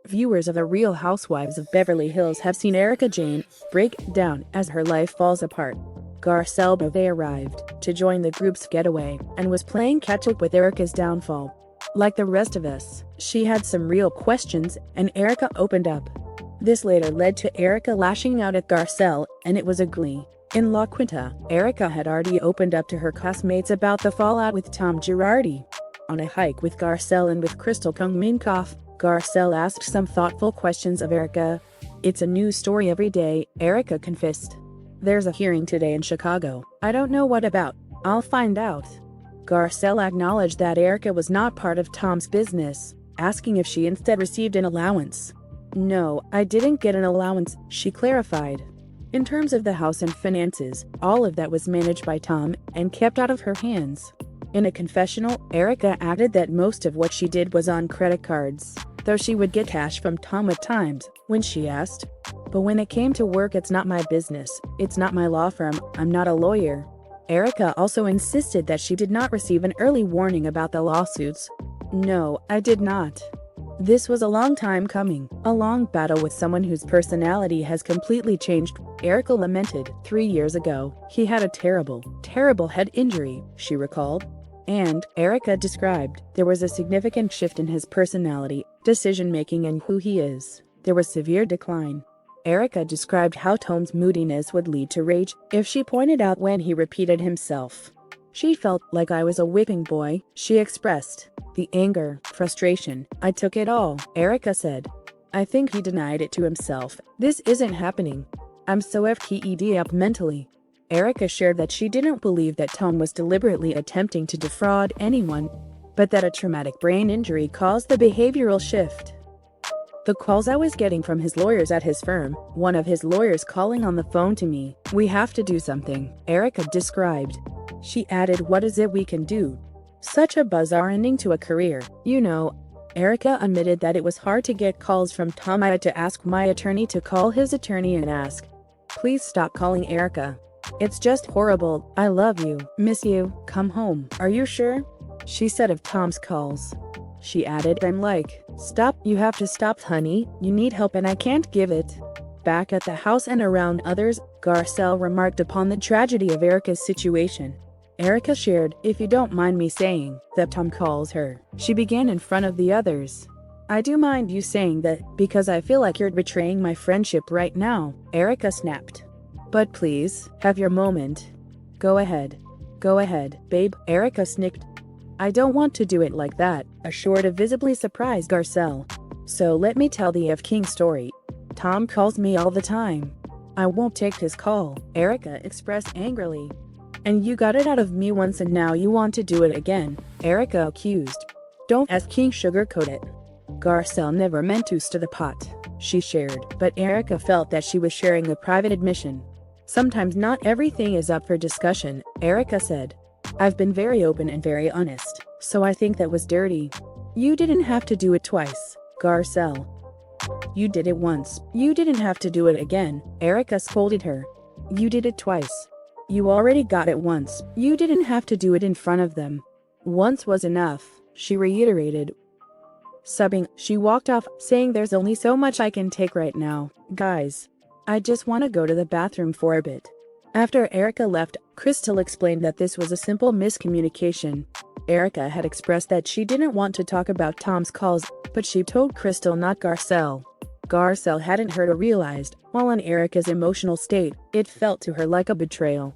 Viewers of The Real Housewives of Beverly Hills have seen Erika Jayne break down as her life falls apart. Garcelle Beauvais arrived to join the group's getaway and was playing catch-up with Erika's downfall. Like the rest of us, she had some real questions, and Erika opened up. This later led to Erika lashing out at Garcelle, and it was ugly. In La Quinta, Erika had already opened up to her castmates about the fallout with Tom Girardi. On a hike with Garcelle and with Crystal Kung-Minkoff, Garcelle asked some thoughtful questions of Erika. "It's a news story every day," Erika confessed. "There's a hearing today in Chicago. I don't know what about. I'll find out." Garcelle acknowledged that Erika was not part of Tom's business, asking if she instead received an allowance. "No, I didn't get an allowance," she clarified. In terms of the house and finances, all of that was managed by Tom and kept out of her hands. In a confessional, Erika added that most of what she did was on credit cards, though she would get cash from Tom at times when she asked. "But when it came to work, it's not my business. It's not my law firm. I'm not a lawyer." Erika also insisted that she did not receive an early warning about the lawsuits. "No, I did not. This was a long time coming, a long battle with someone whose personality has completely changed," Erika lamented. 3 years ago, he had a terrible head injury, she recalled. And, Erika described, there was a significant shift in his personality, decision-making, and who he is. There was severe decline. Erika described how Tom's moodiness would lead to rage if she pointed out when he repeated himself. "She felt like I was a whipping boy," she expressed. "The anger, frustration, I took it all," Erika said. "I think he denied it to himself. This isn't happening. I'm so FTED up mentally." Erika shared that she didn't believe that Tom was deliberately attempting to defraud anyone, but that a traumatic brain injury caused the behavioral shift. "The calls I was getting from his lawyers at his firm, one of his lawyers calling on the phone to me, 'We have to do something,'" Erika described. She added, "What is it we can do?" "Such a bizarre ending to a career, you know." Erika admitted that it was hard to get calls from Tom. "I had to ask my attorney to call his attorney and ask, 'Please stop calling Erika. It's just horrible. I love you, miss you, come home. Are you sure?' she said of Tom's calls. She added, "I'm like, 'Stop, you have to stop, honey. You need help and I can't give it.'" Back at the house and around others, Garcelle remarked upon the tragedy of Erika's situation. Erika shared, "If you don't mind me saying that Tom calls her," she began in front of the others. "I do mind you saying that, because I feel like you're betraying my friendship right now," Erika snapped. "But please, have your moment. Go ahead, babe," Erika snicked. "I don't want to do it like that," assured a visibly surprised Garcelle. "So let me tell the F. King story. Tom calls me all the time. I won't take his call," Erika expressed angrily. "And you got it out of me once and now you want to do it again," Erika accused. "Don't F. King sugarcoat it." Garcelle never meant to stir the pot, she shared, but Erika felt that she was sharing a private admission. "Sometimes not everything is up for discussion," Erika said. "I've been very open and very honest, so I think that was dirty." "You didn't have to do it twice, Garcelle. You did it once. You didn't have to do it again," Erika scolded her. "You did it twice. You already got it once. You didn't have to do it in front of them. Once was enough," she reiterated. Subbing, she walked off, saying, "There's only so much I can take right now, guys. I just want to go to the bathroom for a bit." After Erika left, Crystal explained that this was a simple miscommunication. Erika had expressed that she didn't want to talk about Tom's calls, but she told Crystal, not Garcelle. Garcelle hadn't heard or realized, while in Erika's emotional state, it felt to her like a betrayal.